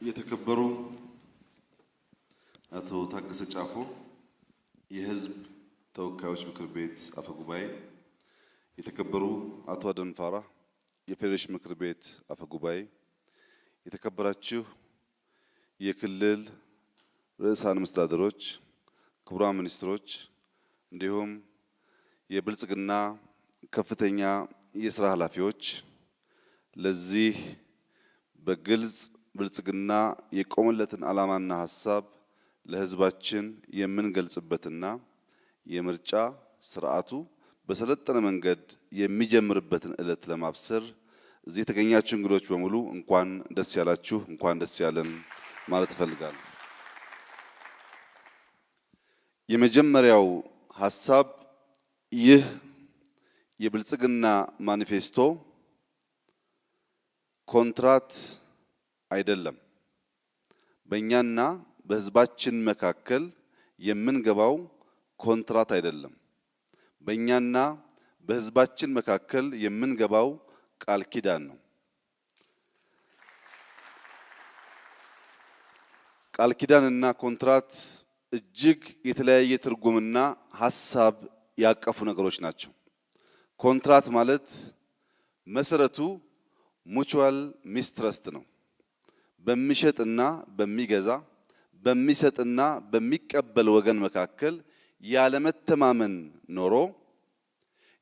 የተከበሩ አቶ ታገሰ ጫፎ የህዝብ ተወካዮች ምክር ቤት አፈ ጉባኤ፣ የተከበሩ አቶ አደም ፋራህ የፌዴሬሽን ምክር ቤት አፈ ጉባኤ፣ የተከበራችሁ የክልል ርዕሳነ መስተዳድሮች፣ ክቡራን ሚኒስትሮች እንዲሁም የብልጽግና ከፍተኛ የሥራ ኃላፊዎች ለዚህ በግልጽ ብልጽግና የቆመለትን ዓላማና ሐሳብ ለህዝባችን የምንገልጽበትና የምርጫ ስርዓቱ በሰለጠነ መንገድ የሚጀምርበትን ዕለት ለማብሰር እዚህ የተገኛችሁ እንግዶች በሙሉ እንኳን ደስ ያላችሁ፣ እንኳን ደስ ያለን ማለት እፈልጋለሁ። የመጀመሪያው ሐሳብ ይህ የብልጽግና ማኒፌስቶ ኮንትራት አይደለም። በእኛና በህዝባችን መካከል የምንገባው ኮንትራት አይደለም። በእኛና በህዝባችን መካከል የምንገባው ቃል ኪዳን ነው። ቃል ኪዳንና ኮንትራት እጅግ የተለያየ ትርጉምና ሐሳብ ያቀፉ ነገሮች ናቸው። ኮንትራት ማለት መሰረቱ ሙቹዋል ሚስትረስት ነው። በሚሸጥና በሚገዛ በሚሰጥና በሚቀበል ወገን መካከል ያለመተማመን ኖሮ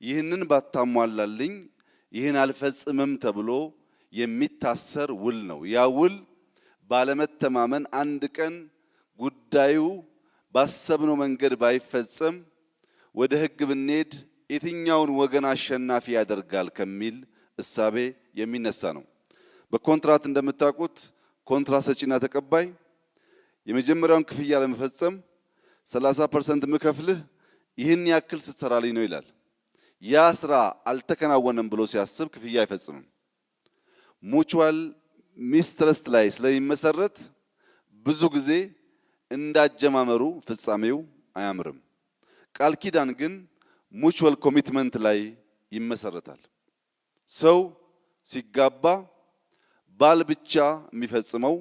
ይህንን ባታሟላልኝ ይህን አልፈጽምም ተብሎ የሚታሰር ውል ነው። ያ ውል ባለመተማመን አንድ ቀን ጉዳዩ ባሰብነው መንገድ ባይፈጸም ወደ ህግ ብንሄድ የትኛውን ወገን አሸናፊ ያደርጋል ከሚል እሳቤ የሚነሳ ነው። በኮንትራት እንደምታውቁት ኮንትራት ሰጪና ተቀባይ የመጀመሪያውን ክፍያ ለመፈጸም 30% ምከፍልህ ይህን ያክል ስትሰራልኝ ነው ይላል። ያ ስራ አልተከናወነም ብሎ ሲያስብ ክፍያ አይፈጽምም። ሙቹዋል ሚስትረስት ላይ ስለሚመሰረት ብዙ ጊዜ እንዳጀማመሩ ፍጻሜው አያምርም። ቃል ኪዳን ግን ሙቹዋል ኮሚትመንት ላይ ይመሰረታል። ሰው ሲጋባ ባል ብቻ የሚፈጽመው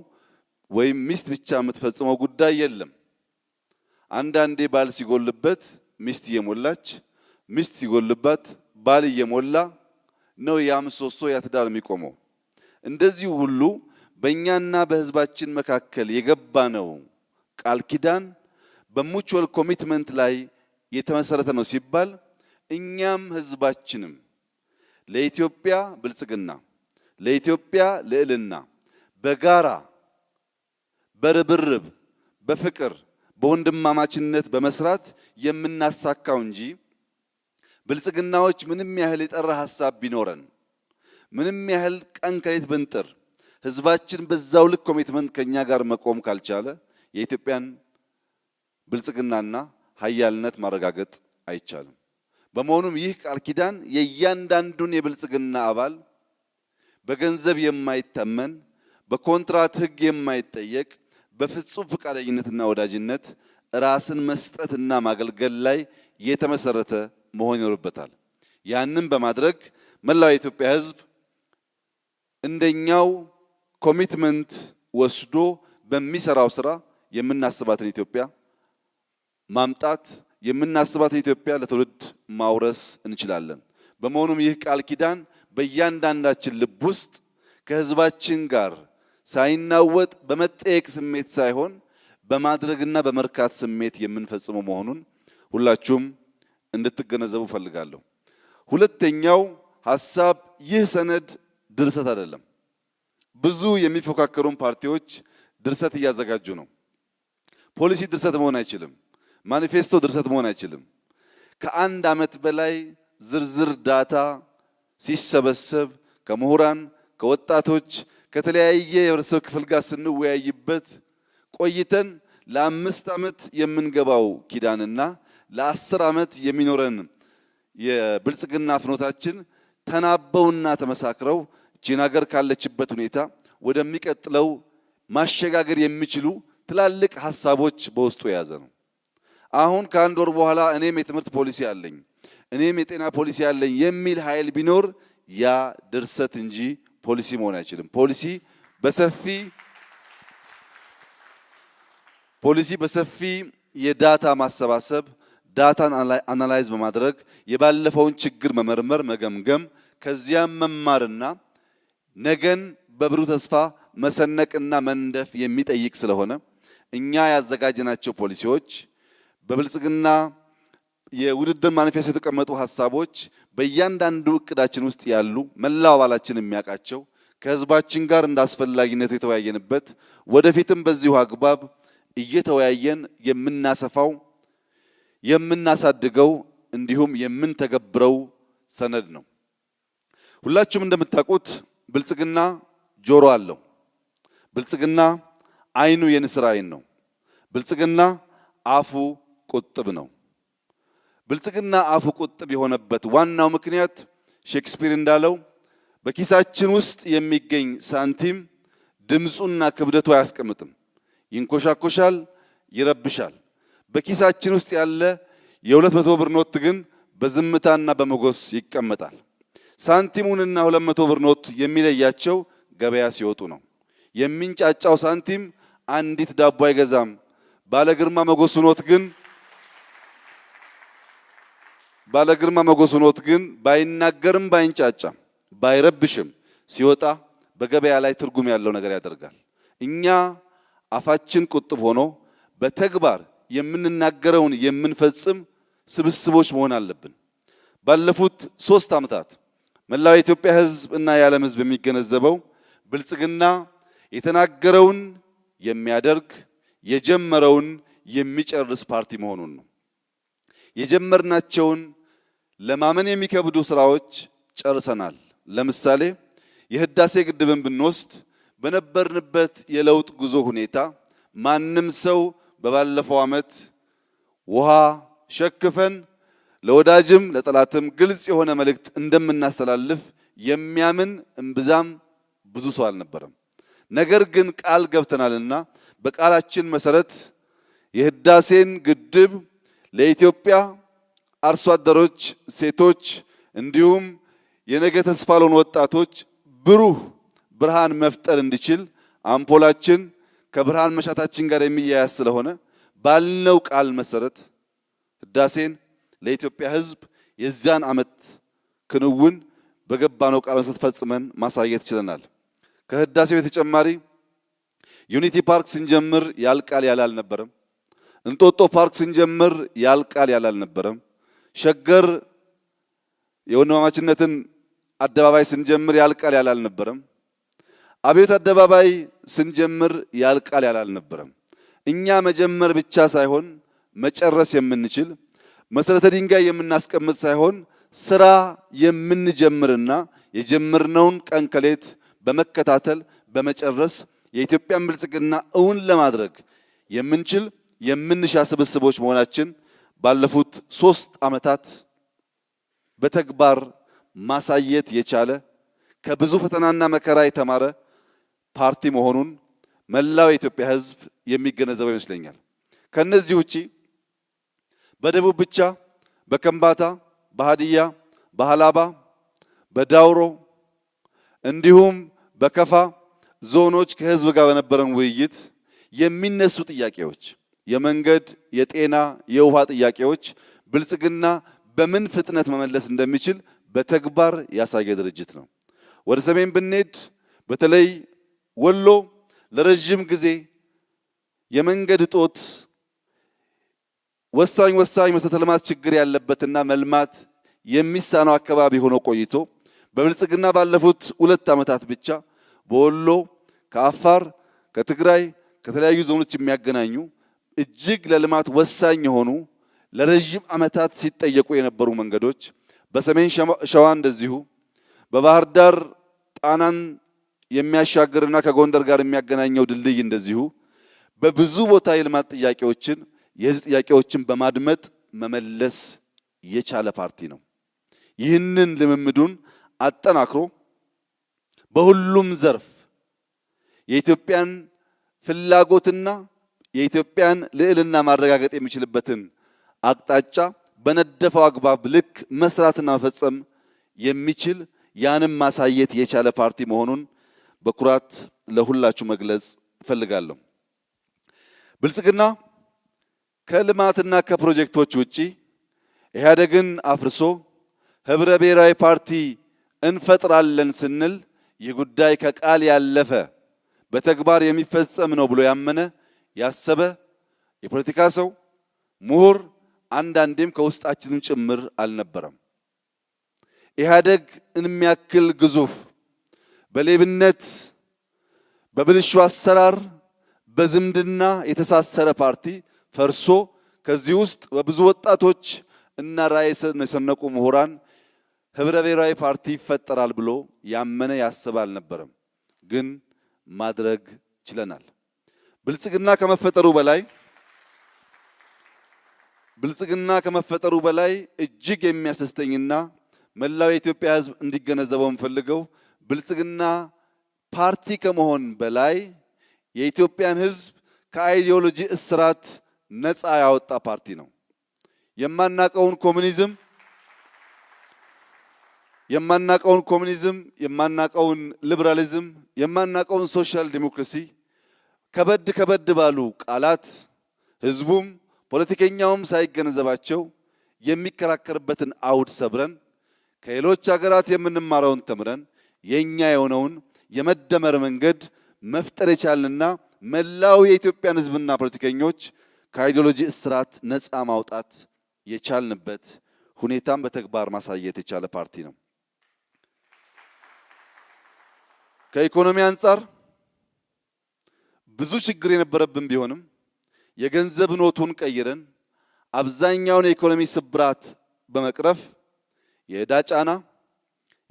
ወይም ሚስት ብቻ የምትፈጽመው ጉዳይ የለም። አንዳንዴ ባል ሲጎልበት ሚስት እየሞላች፣ ሚስት ሲጎልባት ባል እየሞላ ነው ያ ምሰሶ ያ ትዳር የሚቆመው። እንደዚሁ ሁሉ በእኛና በህዝባችን መካከል የገባነው ቃል ኪዳን በሙቹዋል ኮሚትመንት ላይ የተመሰረተ ነው ሲባል እኛም ህዝባችንም ለኢትዮጵያ ብልጽግና ለኢትዮጵያ ልዕልና በጋራ በርብርብ በፍቅር በወንድማማችነት በመስራት የምናሳካው እንጂ ብልጽግናዎች ምንም ያህል የጠራ ሐሳብ ቢኖረን ምንም ያህል ቀን ከሌት ብንጥር ህዝባችን በዛው ልክ ኮሚትመንት ከኛ ጋር መቆም ካልቻለ የኢትዮጵያን ብልጽግናና ኃያልነት ማረጋገጥ አይቻልም። በመሆኑም ይህ ቃል ኪዳን የእያንዳንዱን የብልጽግና አባል በገንዘብ የማይተመን በኮንትራት ህግ የማይጠየቅ በፍጹም ፈቃደኝነትና ወዳጅነት ራስን መስጠትና ማገልገል ላይ የተመሰረተ መሆን ይኖርበታል። ያንን በማድረግ መላው የኢትዮጵያ ህዝብ እንደኛው ኮሚትመንት ወስዶ በሚሰራው ስራ የምናስባትን ኢትዮጵያ ማምጣት የምናስባትን ኢትዮጵያ ለትውልድ ማውረስ እንችላለን። በመሆኑም ይህ ቃል ኪዳን በእያንዳንዳችን ልብ ውስጥ ከህዝባችን ጋር ሳይናወጥ በመጠየቅ ስሜት ሳይሆን በማድረግና በመርካት ስሜት የምንፈጽመው መሆኑን ሁላችሁም እንድትገነዘቡ ፈልጋለሁ። ሁለተኛው ሐሳብ ይህ ሰነድ ድርሰት አይደለም። ብዙ የሚፎካከሩን ፓርቲዎች ድርሰት እያዘጋጁ ነው። ፖሊሲ ድርሰት መሆን አይችልም። ማኒፌስቶ ድርሰት መሆን አይችልም። ከአንድ ዓመት በላይ ዝርዝር ዳታ ሲሰበሰብ ከምሁራን ከወጣቶች ከተለያየ የህብረተሰብ ክፍል ጋር ስንወያይበት ቆይተን ለ5 ዓመት የምንገባው ኪዳንና ለ10 ዓመት የሚኖረን የብልጽግና ፍኖታችን ተናበውና ተመሳክረው ቺን ሀገር ካለችበት ሁኔታ ወደሚቀጥለው ማሸጋገር የሚችሉ ትላልቅ ሐሳቦች በውስጡ የያዘ ነው። አሁን ከአንድ ወር በኋላ እኔም የትምህርት ፖሊሲ አለኝ እኔም የጤና ፖሊሲ አለኝ የሚል ኃይል ቢኖር ያ ድርሰት እንጂ ፖሊሲ መሆን አይችልም። ፖሊሲ በሰፊ ፖሊሲ በሰፊ የዳታ ማሰባሰብ ዳታን አናላይዝ በማድረግ የባለፈውን ችግር መመርመር፣ መገምገም ከዚያም መማርና ነገን በብሩህ ተስፋ መሰነቅና መንደፍ የሚጠይቅ ስለሆነ እኛ ያዘጋጀናቸው ፖሊሲዎች በብልጽግና የውድድር ማኒፌስቶ የተቀመጡ ሐሳቦች በእያንዳንዱ እቅዳችን ውስጥ ያሉ መላው አባላችን የሚያውቃቸው ከህዝባችን ጋር እንዳስፈላጊነቱ የተወያየንበት ወደፊትም በዚሁ አግባብ እየተወያየን የምናሰፋው የምናሳድገው እንዲሁም የምንተገብረው ሰነድ ነው። ሁላችሁም እንደምታውቁት ብልጽግና ጆሮ አለው። ብልጽግና አይኑ የንስር አይን ነው። ብልጽግና አፉ ቁጥብ ነው። ብልጽግና አፉ ቁጥብ የሆነበት ዋናው ምክንያት ሼክስፒር እንዳለው በኪሳችን ውስጥ የሚገኝ ሳንቲም ድምፁና ክብደቱ አያስቀምጥም። ይንኮሻኮሻል፣ ይረብሻል። በኪሳችን ውስጥ ያለ የ200 ብር ኖት ግን በዝምታና በመጎስ ይቀመጣል። ሳንቲሙንና 200 ብር ኖት የሚለያቸው ገበያ ሲወጡ ነው። የሚንጫጫው ሳንቲም አንዲት ዳቦ አይገዛም። ባለግርማ መጎሱ ኖት ግን ባይናገርም ባይንጫጫም ባይረብሽም ሲወጣ በገበያ ላይ ትርጉም ያለው ነገር ያደርጋል። እኛ አፋችን ቁጥብ ሆኖ በተግባር የምንናገረውን የምንፈጽም ስብስቦች መሆን አለብን። ባለፉት 3 ዓመታት መላው የኢትዮጵያ ሕዝብ እና የዓለም ሕዝብ የሚገነዘበው ብልጽግና የተናገረውን የሚያደርግ የጀመረውን የሚጨርስ ፓርቲ መሆኑን ነው። የጀመርናቸውን ለማመን የሚከብዱ ስራዎች ጨርሰናል። ለምሳሌ የህዳሴ ግድብን ብንወስድ በነበርንበት የለውጥ ጉዞ ሁኔታ ማንም ሰው በባለፈው ዓመት ውሃ ሸክፈን ለወዳጅም ለጠላትም ግልጽ የሆነ መልእክት እንደምናስተላልፍ የሚያምን እምብዛም ብዙ ሰው አልነበረም። ነገር ግን ቃል ገብተናልና በቃላችን መሰረት የህዳሴን ግድብ ለኢትዮጵያ አርሶ አደሮች፣ ሴቶች እንዲሁም የነገ ተስፋ ለሆኑ ወጣቶች ብሩህ ብርሃን መፍጠር እንዲችል አምፖላችን ከብርሃን መሻታችን ጋር የሚያያዝ ስለሆነ ባልነው ቃል መሰረት ህዳሴን ለኢትዮጵያ ሕዝብ የዚያን ዓመት ክንውን በገባነው ቃል መሰረት ፈጽመን ማሳየት ችለናል። ከህዳሴው በተጨማሪ ዩኒቲ ፓርክ ስንጀምር ያልቃል ያለ አልነበረም። እንጦጦ ፓርክ ስንጀምር ያልቃል ያለ አልነበረም። ሸገር የወንድማማችነትን አደባባይ ስንጀምር ያልቃል ያለ አልነበረም። አብዮት አደባባይ ስንጀምር ያልቃል ያለ አልነበረም። እኛ መጀመር ብቻ ሳይሆን መጨረስ የምንችል መሰረተ ድንጋይ የምናስቀምጥ ሳይሆን ስራ የምንጀምርና የጀመርነውን ቀን ከሌት በመከታተል በመጨረስ የኢትዮጵያን ብልጽግና እውን ለማድረግ የምንችል የምንሻ ስብስቦች መሆናችን ባለፉት 3 ዓመታት በተግባር ማሳየት የቻለ ከብዙ ፈተናና መከራ የተማረ ፓርቲ መሆኑን መላው የኢትዮጵያ ሕዝብ የሚገነዘበው ይመስለኛል። ከነዚህ ውጪ በደቡብ ብቻ በከምባታ፣ በሃዲያ፣ በሃላባ፣ በዳውሮ እንዲሁም በከፋ ዞኖች ከህዝብ ጋር በነበረን ውይይት የሚነሱ ጥያቄዎች የመንገድ፣ የጤና፣ የውሃ ጥያቄዎች ብልጽግና በምን ፍጥነት መመለስ እንደሚችል በተግባር ያሳየ ድርጅት ነው። ወደ ሰሜን ብንሄድ በተለይ ወሎ ለረጅም ጊዜ የመንገድ እጦት ወሳኝ መሰረተ ልማት ችግር ያለበትና መልማት የሚሳነው አካባቢ ሆኖ ቆይቶ በብልጽግና ባለፉት 2 ዓመታት ብቻ በወሎ ከአፋር፣ ከትግራይ፣ ከተለያዩ ዞኖች የሚያገናኙ እጅግ ለልማት ወሳኝ የሆኑ ለረጅም ዓመታት ሲጠየቁ የነበሩ መንገዶች በሰሜን ሸዋ እንደዚሁ በባህር ዳር ጣናን የሚያሻግርና ከጎንደር ጋር የሚያገናኘው ድልድይ እንደዚሁ በብዙ ቦታ የልማት ጥያቄዎችን የህዝብ ጥያቄዎችን በማድመጥ መመለስ የቻለ ፓርቲ ነው። ይህንን ልምምዱን አጠናክሮ በሁሉም ዘርፍ የኢትዮጵያን ፍላጎትና የኢትዮጵያን ልዕልና ማረጋገጥ የሚችልበትን አቅጣጫ በነደፈው አግባብ ልክ መስራትና መፈጸም የሚችል ያንም ማሳየት የቻለ ፓርቲ መሆኑን በኩራት ለሁላችሁ መግለጽ እፈልጋለሁ። ብልጽግና ከልማትና ከፕሮጀክቶች ውጪ ኢህአዴግን አፍርሶ ህብረ ብሔራዊ ፓርቲ እንፈጥራለን ስንል ይህ ጉዳይ ከቃል ያለፈ በተግባር የሚፈጸም ነው ብሎ ያመነ ያሰበ የፖለቲካ ሰው ምሁር አንዳንዴም ከውስጣችንም ጭምር አልነበረም። ኢህአዴግ የሚያክል ግዙፍ በሌብነት በብልሹ አሰራር በዝምድና የተሳሰረ ፓርቲ ፈርሶ ከዚህ ውስጥ በብዙ ወጣቶች እና ራዕይ የሰነቁ ምሁራን ህብረ ብሔራዊ ፓርቲ ይፈጠራል ብሎ ያመነ ያሰበ አልነበረም። ግን ማድረግ ችለናል። ብልጽግና ከመፈጠሩ በላይ እጅግ የሚያስደስተኝና መላው የኢትዮጵያ ህዝብ እንዲገነዘበው የምፈልገው ብልጽግና ፓርቲ ከመሆን በላይ የኢትዮጵያን ህዝብ ከአይዲዮሎጂ እስራት ነፃ ያወጣ ፓርቲ ነው። የማናቀውን ኮሙኒዝም፣ የማናቀውን ሊበራሊዝም፣ የማናቀውን ሶሻል ዲሞክራሲ ከበድ ባሉ ቃላት ህዝቡም ፖለቲከኛውም ሳይገነዘባቸው የሚከራከርበትን አውድ ሰብረን ከሌሎች ሀገራት የምንማረውን ተምረን የኛ የሆነውን የመደመር መንገድ መፍጠር የቻልንና መላው የኢትዮጵያን ህዝብና ፖለቲከኞች ከአይዲዮሎጂ እስራት ነፃ ማውጣት የቻልንበት ሁኔታም በተግባር ማሳየት የቻለ ፓርቲ ነው። ከኢኮኖሚ አንጻር ብዙ ችግር የነበረብን ቢሆንም የገንዘብ ኖቱን ቀይረን አብዛኛውን የኢኮኖሚ ስብራት በመቅረፍ የዕዳ ጫና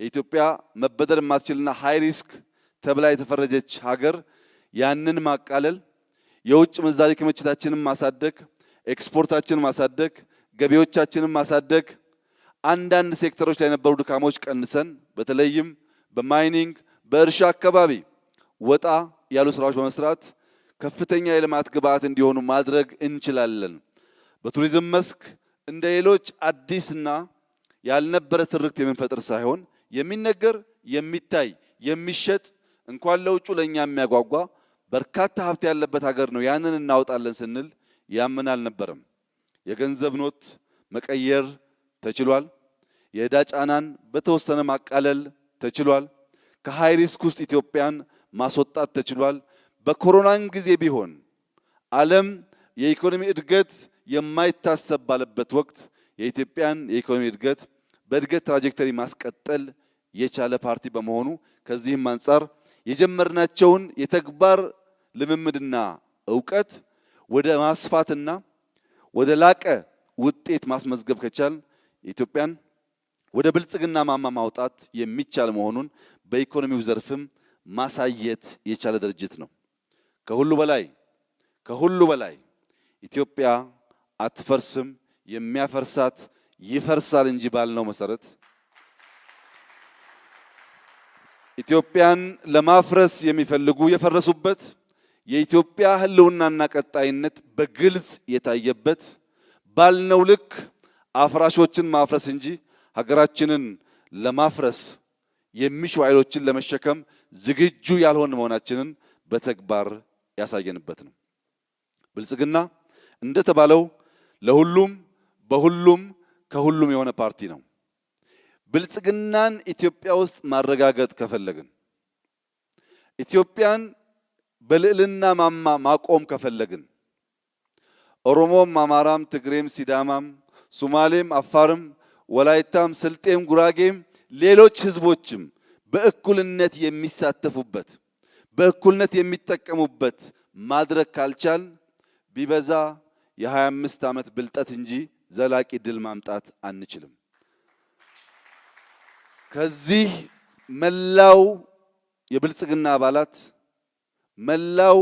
የኢትዮጵያ መበደር የማትችልና ሃይ ሪስክ ተብላ የተፈረጀች ሀገር ያንን ማቃለል፣ የውጭ ምንዛሪ ክምችታችንን ማሳደግ፣ ኤክስፖርታችንን ማሳደግ፣ ገቢዎቻችንን ማሳደግ፣ አንዳንድ ሴክተሮች ላይ የነበሩ ድካሞች ቀንሰን በተለይም በማይኒንግ በእርሻ አካባቢ ወጣ ያሉ ስራዎች በመስራት ከፍተኛ የልማት ግብዓት እንዲሆኑ ማድረግ እንችላለን። በቱሪዝም መስክ እንደ ሌሎች አዲስና ያልነበረ ትርክት የምንፈጥር ሳይሆን የሚነገር የሚታይ የሚሸጥ እንኳን ለውጩ ለኛ የሚያጓጓ በርካታ ሀብት ያለበት ሀገር ነው። ያንን እናወጣለን ስንል ያምን አልነበረም። የገንዘብ ኖት መቀየር ተችሏል። የዕዳ ጫናን በተወሰነ ማቃለል ተችሏል። ከሃይ ሪስክ ውስጥ ኢትዮጵያን ማስወጣት ተችሏል። በኮሮናን ጊዜ ቢሆን ዓለም የኢኮኖሚ እድገት የማይታሰብ ባለበት ወቅት የኢትዮጵያን የኢኮኖሚ እድገት በእድገት ትራጀክተሪ ማስቀጠል የቻለ ፓርቲ በመሆኑ ከዚህም አንፃር የጀመርናቸውን የተግባር ልምምድና ዕውቀት ወደ ማስፋትና ወደ ላቀ ውጤት ማስመዝገብ ከቻል ኢትዮጵያን ወደ ብልጽግና ማማ ማውጣት የሚቻል መሆኑን በኢኮኖሚው ዘርፍም ማሳየት የቻለ ድርጅት ነው። ከሁሉ በላይ ኢትዮጵያ አትፈርስም፣ የሚያፈርሳት ይፈርሳል እንጂ ባልነው መሰረት ኢትዮጵያን ለማፍረስ የሚፈልጉ የፈረሱበት የኢትዮጵያ ህልውናና ቀጣይነት በግልጽ የታየበት ባልነው ልክ አፍራሾችን ማፍረስ እንጂ ሀገራችንን ለማፍረስ የሚሹ ኃይሎችን ለመሸከም ዝግጁ ያልሆን መሆናችንን በተግባር ያሳየንበት ነው። ብልጽግና እንደተባለው ለሁሉም በሁሉም ከሁሉም የሆነ ፓርቲ ነው። ብልጽግናን ኢትዮጵያ ውስጥ ማረጋገጥ ከፈለግን፣ ኢትዮጵያን በልዕልና ማማ ማቆም ከፈለግን፣ ኦሮሞም፣ አማራም፣ ትግሬም፣ ሲዳማም፣ ሶማሌም፣ አፋርም፣ ወላይታም፣ ስልጤም፣ ጉራጌም ሌሎች ህዝቦችም በእኩልነት የሚሳተፉበት በእኩልነት የሚጠቀሙበት ማድረግ ካልቻል ቢበዛ የ25 ዓመት ብልጠት እንጂ ዘላቂ ድል ማምጣት አንችልም። ከዚህ መላው የብልጽግና አባላት መላው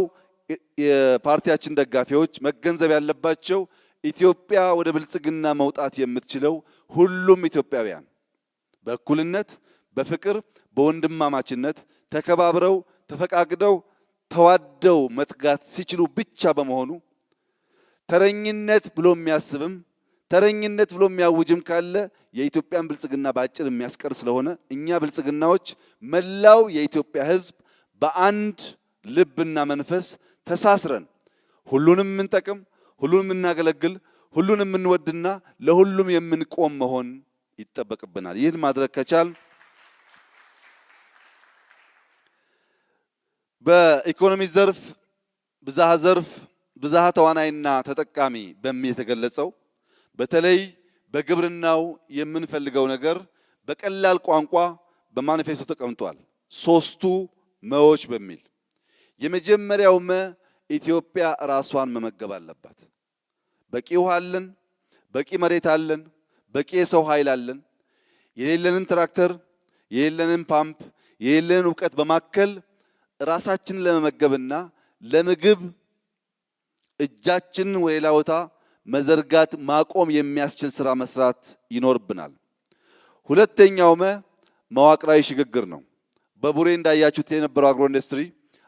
የፓርቲያችን ደጋፊዎች መገንዘብ ያለባቸው ኢትዮጵያ ወደ ብልጽግና መውጣት የምትችለው ሁሉም ኢትዮጵያውያን በእኩልነት፣ በፍቅር፣ በወንድማማችነት ተከባብረው ተፈቃቅደው ተዋደው መትጋት ሲችሉ ብቻ በመሆኑ ተረኝነት ብሎ የሚያስብም ተረኝነት ብሎ የሚያውጅም ካለ የኢትዮጵያን ብልጽግና ባጭር የሚያስቀር ስለሆነ እኛ ብልጽግናዎች መላው የኢትዮጵያ ሕዝብ በአንድ ልብና መንፈስ ተሳስረን ሁሉንም የምንጠቅም፣ ሁሉንም የምናገለግል፣ ሁሉንም የምንወድና ለሁሉም የምንቆም መሆን ይጠበቅብናል። ይህን ማድረግ ከቻል በኢኮኖሚ ዘርፍ ብዝሃ ተዋናይና ተጠቃሚ በሚል የተገለጸው በተለይ በግብርናው የምንፈልገው ነገር በቀላል ቋንቋ በማኒፌስቶ ተቀምጧል። ሶስቱ መዎች በሚል የመጀመሪያው ኢትዮጵያ ራሷን መመገብ አለባት። በቂ ውሃ አለን፣ በቂ መሬት አለን፣ በቂ የሰው ኃይል አለን። የሌለንን ትራክተር፣ የሌለንን ፓምፕ፣ የሌለንን እውቀት በማከል ራሳችንን ለመመገብና ለምግብ እጃችንን ወደ ሌላ ቦታ መዘርጋት ማቆም የሚያስችል ስራ መስራት ይኖርብናል። ሁለተኛው መዋቅራዊ ሽግግር ነው። በቡሬ እንዳያችሁት የነበረው አግሮ ኢንዱስትሪ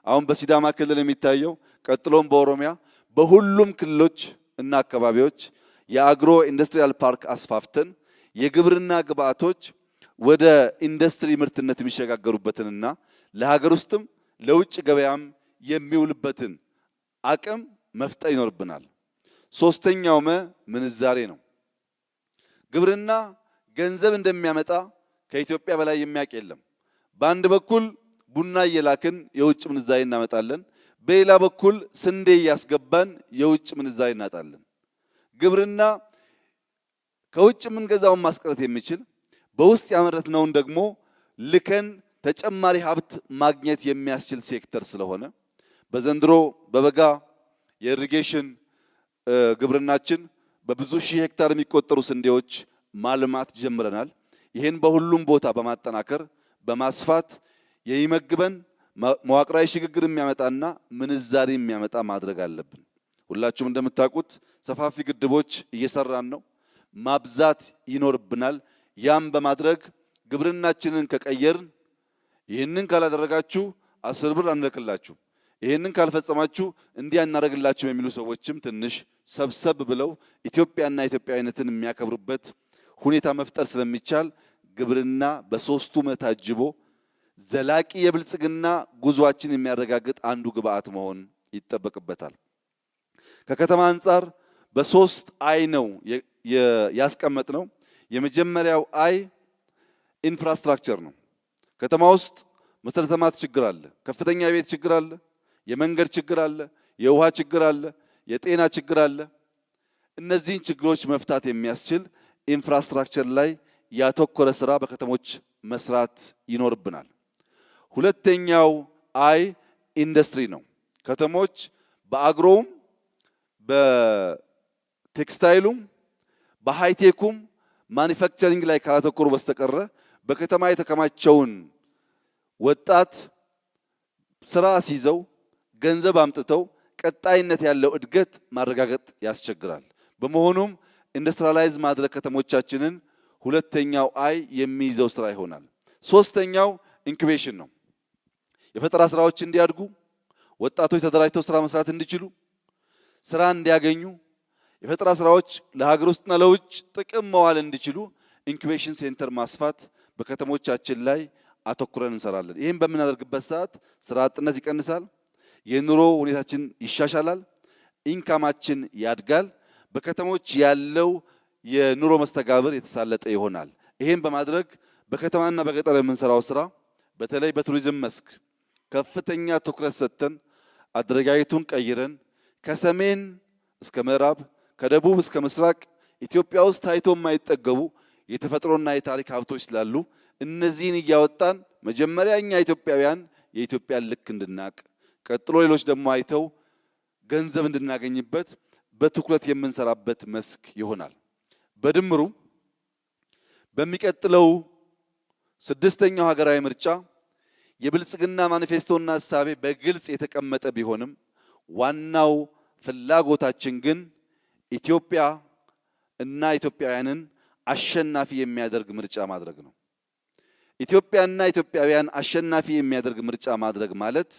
አሁን በሲዳማ ክልል የሚታየው ቀጥሎም በኦሮሚያ በሁሉም ክልሎች እና አካባቢዎች የአግሮ ኢንዱስትሪያል ፓርክ አስፋፍተን የግብርና ግብአቶች ወደ ኢንዱስትሪ ምርትነት የሚሸጋገሩበትንና ለሀገር ውስጥም ለውጭ ገበያም የሚውልበትን አቅም መፍጠር ይኖርብናል። ሶስተኛው ምንዛሬ ነው። ግብርና ገንዘብ እንደሚያመጣ ከኢትዮጵያ በላይ የሚያውቅ የለም። በአንድ በኩል ቡና እየላክን የውጭ ምንዛሬ እናመጣለን፣ በሌላ በኩል ስንዴ እያስገባን የውጭ ምንዛሬ እናጣለን። ግብርና ከውጭ የምንገዛውን ማስቀረት የሚችል በውስጥ ያመረትነውን ደግሞ ልከን ተጨማሪ ሀብት ማግኘት የሚያስችል ሴክተር ስለሆነ በዘንድሮ በበጋ የኢሪጌሽን ግብርናችን በብዙ ሺህ ሄክታር የሚቆጠሩ ስንዴዎች ማልማት ጀምረናል። ይህን በሁሉም ቦታ በማጠናከር በማስፋት የሚመግበን መዋቅራዊ ሽግግር የሚያመጣና ምንዛሪ የሚያመጣ ማድረግ አለብን። ሁላችሁም እንደምታውቁት ሰፋፊ ግድቦች እየሰራን ነው፣ ማብዛት ይኖርብናል። ያም በማድረግ ግብርናችንን ከቀየርን ይህንን ካላደረጋችሁ 10 ብር አንልክላችሁ፣ ይህንን ካልፈጸማችሁ እንዲህ አናደርግላችሁ የሚሉ ሰዎችም ትንሽ ሰብሰብ ብለው ኢትዮጵያና ኢትዮጵያዊነትን የሚያከብሩበት ሁኔታ መፍጠር ስለሚቻል ግብርና በሶስቱ ታጅቦ ዘላቂ የብልጽግና ጉዟችን የሚያረጋግጥ አንዱ ግብአት መሆን ይጠበቅበታል። ከከተማ አንጻር በሶስት አይ ነው ያስቀመጥነው። የመጀመሪያው አይ ኢንፍራስትራክቸር ነው። ከተማ ውስጥ መሰረተ ልማት ችግር አለ፣ ከፍተኛ የቤት ችግር አለ፣ የመንገድ ችግር አለ፣ የውሃ ችግር አለ፣ የጤና ችግር አለ። እነዚህን ችግሮች መፍታት የሚያስችል ኢንፍራስትራክቸር ላይ ያተኮረ ስራ በከተሞች መስራት ይኖርብናል። ሁለተኛው አይ ኢንዱስትሪ ነው። ከተሞች በአግሮውም በቴክስታይሉም በሃይቴኩም ማኒፋክቸሪንግ ላይ ካላተኮሩ በስተቀረ በከተማ የተከማቸውን ወጣት ስራ ሲይዘው ገንዘብ አምጥተው ቀጣይነት ያለው እድገት ማረጋገጥ ያስቸግራል። በመሆኑም ኢንዱስትሪያላይዝ ማድረግ ከተሞቻችንን ሁለተኛው አይ የሚይዘው ስራ ይሆናል። ሶስተኛው ኢንኩቤሽን ነው። የፈጠራ ስራዎች እንዲያድጉ፣ ወጣቶች ተደራጅተው ስራ መስራት እንዲችሉ፣ ስራ እንዲያገኙ፣ የፈጠራ ስራዎች ለሀገር ውስጥና ለውጭ ጥቅም መዋል እንዲችሉ ኢንኩቤሽን ሴንተር ማስፋት በከተሞቻችን ላይ አተኩረን እንሰራለን። ይህን በምናደርግበት ሰዓት ስራ አጥነት ይቀንሳል፣ የኑሮ ሁኔታችን ይሻሻላል፣ ኢንካማችን ያድጋል፣ በከተሞች ያለው የኑሮ መስተጋብር የተሳለጠ ይሆናል። ይህን በማድረግ በከተማና በገጠር የምንሰራው ስራ በተለይ በቱሪዝም መስክ ከፍተኛ ትኩረት ሰጥተን አደረጃጀቱን ቀይረን ከሰሜን እስከ ምዕራብ ከደቡብ እስከ ምስራቅ ኢትዮጵያ ውስጥ ታይቶ የማይጠገቡ የተፈጥሮና የታሪክ ሀብቶች ስላሉ እነዚህን እያወጣን መጀመሪያ እኛ ኢትዮጵያውያን የኢትዮጵያን ልክ እንድናቅ፣ ቀጥሎ ሌሎች ደግሞ አይተው ገንዘብ እንድናገኝበት በትኩረት የምንሰራበት መስክ ይሆናል። በድምሩ በሚቀጥለው ስድስተኛው ሀገራዊ ምርጫ የብልጽግና ማኒፌስቶና ሐሳቤ በግልጽ የተቀመጠ ቢሆንም ዋናው ፍላጎታችን ግን ኢትዮጵያ እና ኢትዮጵያውያንን አሸናፊ የሚያደርግ ምርጫ ማድረግ ነው። ኢትዮጵያና ኢትዮጵያውያን አሸናፊ የሚያደርግ ምርጫ ማድረግ ማለት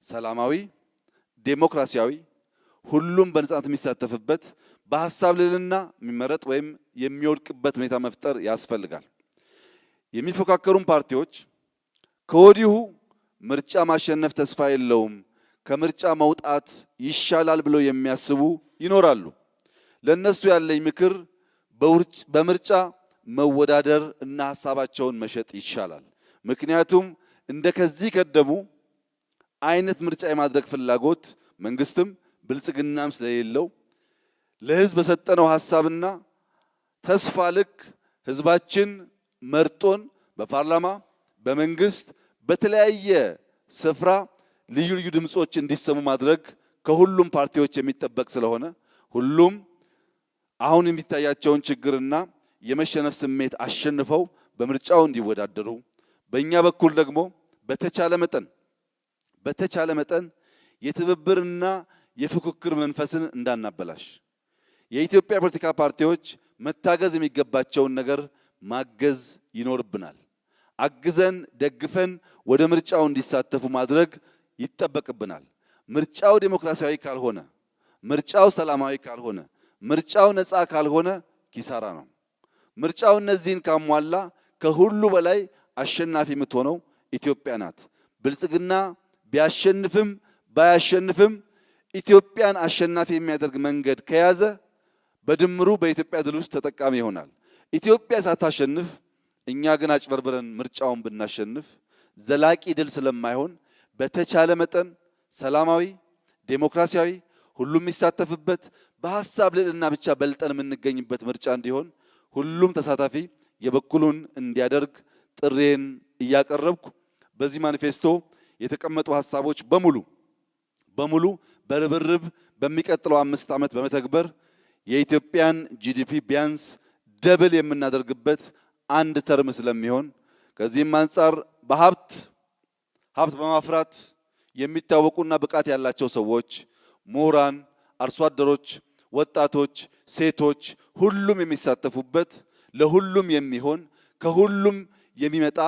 ሰላማዊ፣ ዴሞክራሲያዊ፣ ሁሉም በነጻነት የሚሳተፍበት በሐሳብ ልዕልና የሚመረጥ ወይም የሚወድቅበት ሁኔታ መፍጠር ያስፈልጋል። የሚፎካከሩን ፓርቲዎች ከወዲሁ ምርጫ ማሸነፍ ተስፋ የለውም፣ ከምርጫ መውጣት ይሻላል ብለው የሚያስቡ ይኖራሉ። ለነሱ ያለኝ ምክር በምርጫ መወዳደር እና ሐሳባቸውን መሸጥ ይሻላል። ምክንያቱም እንደከዚህ ቀደሙ አይነት ምርጫ የማድረግ ፍላጎት መንግስትም ብልጽግናም ስለሌለው ለህዝብ በሰጠነው ሐሳብና ተስፋ ልክ ህዝባችን መርጦን በፓርላማ በመንግስት በተለያየ ስፍራ ልዩ ልዩ ድምጾች እንዲሰሙ ማድረግ ከሁሉም ፓርቲዎች የሚጠበቅ ስለሆነ ሁሉም አሁን የሚታያቸውን ችግርና የመሸነፍ ስሜት አሸንፈው በምርጫው እንዲወዳደሩ በእኛ በኩል ደግሞ በተቻለ መጠን የትብብርና የፉክክር መንፈስን እንዳናበላሽ የኢትዮጵያ ፖለቲካ ፓርቲዎች መታገዝ የሚገባቸውን ነገር ማገዝ ይኖርብናል። አግዘን ደግፈን ወደ ምርጫው እንዲሳተፉ ማድረግ ይጠበቅብናል። ምርጫው ዴሞክራሲያዊ ካልሆነ፣ ምርጫው ሰላማዊ ካልሆነ፣ ምርጫው ነፃ ካልሆነ ኪሳራ ነው። ምርጫው እነዚህን ካሟላ ከሁሉ በላይ አሸናፊ የምትሆነው ኢትዮጵያ ናት። ብልጽግና ቢያሸንፍም ባያሸንፍም ኢትዮጵያን አሸናፊ የሚያደርግ መንገድ ከያዘ በድምሩ በኢትዮጵያ ድል ውስጥ ተጠቃሚ ይሆናል። ኢትዮጵያ ሳታሸንፍ እኛ ግን አጭበርብረን ምርጫውን ብናሸንፍ ዘላቂ ድል ስለማይሆን በተቻለ መጠን ሰላማዊ፣ ዴሞክራሲያዊ፣ ሁሉም የሚሳተፍበት በሐሳብ ልዕልና ብቻ በልጠን የምንገኝበት ምርጫ እንዲሆን ሁሉም ተሳታፊ የበኩሉን እንዲያደርግ ጥሬን እያቀረብኩ በዚህ ማኒፌስቶ የተቀመጡ ሐሳቦች በሙሉ በርብርብ በሚቀጥለው 5 ዓመት በመተግበር የኢትዮጵያን ጂዲፒ ቢያንስ ደብል የምናደርግበት አንድ ተርም ስለሚሆን ከዚህም አንፃር በሀብት በማፍራት የሚታወቁና ብቃት ያላቸው ሰዎች፣ ምሁራን፣ አርሶ አደሮች፣ ወጣቶች፣ ሴቶች ሁሉም የሚሳተፉበት ለሁሉም የሚሆን ከሁሉም የሚመጣ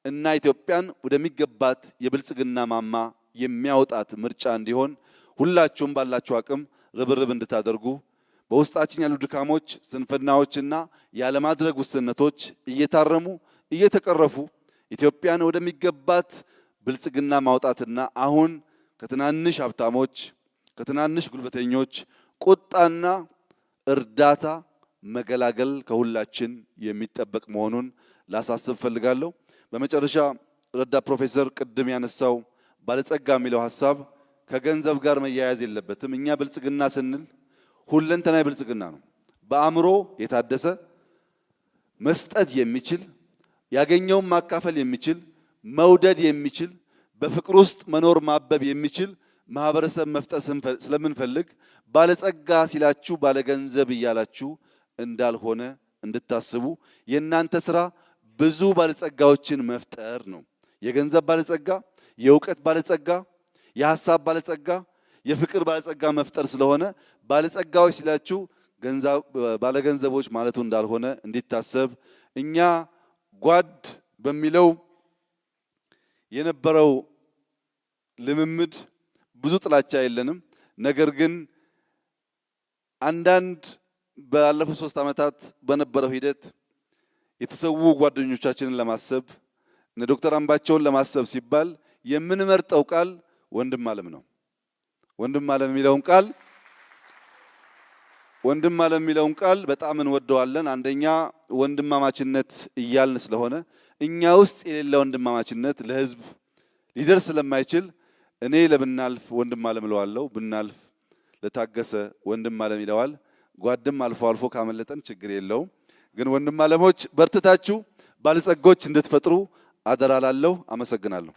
እና ኢትዮጵያን ወደሚገባት የብልጽግና ማማ የሚያወጣት ምርጫ እንዲሆን ሁላችሁም ባላችሁ አቅም ርብርብ እንድታደርጉ በውስጣችን ያሉ ድካሞች፣ ስንፍናዎችና ያለማድረግ ውስንነቶች እየታረሙ እየተቀረፉ ኢትዮጵያን ወደሚገባት ብልጽግና ማውጣትና አሁን ከትናንሽ ሀብታሞች ከትናንሽ ጉልበተኞች ቁጣና እርዳታ መገላገል ከሁላችን የሚጠበቅ መሆኑን ላሳስብ ፈልጋለሁ። በመጨረሻ ረዳት ፕሮፌሰር ቅድም ያነሳው ባለጸጋ የሚለው ሐሳብ ከገንዘብ ጋር መያያዝ የለበትም። እኛ ብልጽግና ስንል ሁለንተናዊ ብልጽግና ነው። በአእምሮ የታደሰ መስጠት የሚችል ያገኘውን ማካፈል የሚችል መውደድ የሚችል በፍቅር ውስጥ መኖር ማበብ የሚችል ማህበረሰብ መፍጠር ስለምንፈልግ ባለጸጋ ሲላችሁ ባለገንዘብ እያላችሁ እንዳልሆነ እንድታስቡ የእናንተ ስራ ብዙ ባለጸጋዎችን መፍጠር ነው። የገንዘብ ባለጸጋ፣ የእውቀት ባለጸጋ፣ የሐሳብ ባለጸጋ፣ የፍቅር ባለጸጋ መፍጠር ስለሆነ ባለጸጋዎች ሲላችሁ ባለገንዘቦች ማለቱ እንዳልሆነ እንዲታሰብ እኛ ጓድ በሚለው የነበረው ልምምድ ብዙ ጥላቻ የለንም። ነገር ግን አንዳንድ ባለፉት 3 ዓመታት በነበረው ሂደት የተሰዉ ጓደኞቻችንን ለማሰብ እነ ዶክተር አምባቸውን ለማሰብ ሲባል የምንመርጠው ቃል ወንድም ዓለም ነው። ወንድም ዓለም የሚለውን ቃል በጣም እንወደዋለን። አንደኛ ወንድማማችነት እያልን ስለሆነ እኛ ውስጥ የሌለ ወንድማማችነት ለህዝብ ሊደርስ ስለማይችል እኔ ለብናልፍ ወንድም ዓለም እለዋለሁ፣ ብናልፍ ለታገሰ ወንድም ዓለም ይለዋል። ጓድም አልፎ አልፎ ካመለጠን ችግር የለውም። ግን ወንድም ዓለሞች በርትታችሁ ባለጸጎች እንድትፈጥሩ አደራላለሁ። አመሰግናለሁ።